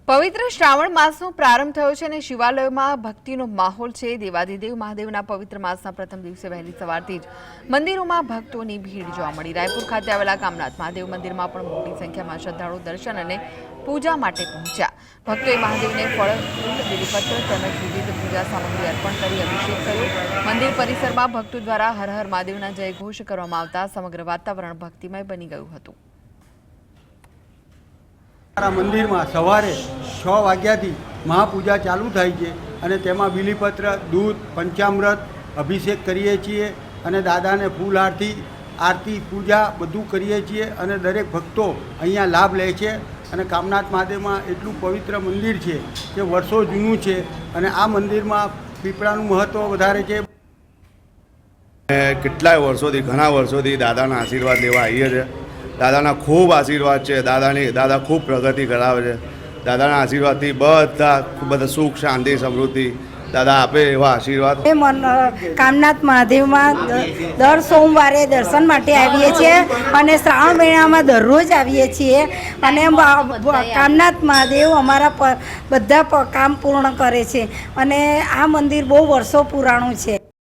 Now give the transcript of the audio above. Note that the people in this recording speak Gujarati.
પવિત્ર શ્રાવણ માસનો પ્રારંભ થયો છે અને શિવાલયોમાં ભક્તિનો માહોલ છે। દેવાધિદેવ મહાદેવના પવિત્ર માસના પ્રથમ દિવસે વહેલી સવારથી જ મંદિરોમાં ભક્તોની ભીડ જોવા મળી। રાયપુર ખાતે આવેલા કામનાથ મહાદેવ મંદિરમાં પણ મોટી સંખ્યામાં શ્રદ્ધાળુઓ દર્શન અને પૂજા માટે પહોંચ્યા। ભક્તોએ મહાદેવને ફળ, ફૂલ, બીલીપત્ર તેમજ વિવિધ પૂજા સામગ્રી અર્પણ કરી અભિષેક કર્યો। મંદિર પરિસરમાં ભક્તો દ્વારા હર હર મહાદેવના જયઘોષ કરવામાં આવતા સમગ્ર વાતાવરણ ભક્તિમય બની ગયું હતું। मंदिर में सवारे 6 वाग्याथी महापूजा चालू थाय छे अने तेमां बीलीपत्र, दूध, पंचामृत अभिषेक करीए छीए अने दादाने फूल आरती पूजा बधुं करीए छीए अने दरेक भक्तो अहींया लाभ ले छे। अने कामनाथ महादेव में एटलुं पवित्र मंदिर छे के वर्षो जूनुं छे अने आ मंदिर में पीपळानुं महत्व वधारे छे। કેટલાય વર્ષોથી ઘણા વર્ષોથી દાદાના આશીર્વાદ લેવા આવીએ છીએ। દાદાના ખૂબ આશીર્વાદ છે। દાદા ખૂબ પ્રગતિ કરાવે છે। દાદાના આશીર્વાદથી બધા સુખ, શાંતિ, સમૃદ્ધિ દાદા આપે એવા આશીર્વાદ। કામનાથ મહાદેવમાં દર સોમવારે દર્શન માટે આવીએ છીએ અને શ્રાવણ મહિનામાં દરરોજ આવીએ છીએ અને કામનાથ મહાદેવ અમારા બધા કામ પૂર્ણ કરે છે અને આ મંદિર બહુ વર્ષો પુરાણું છે।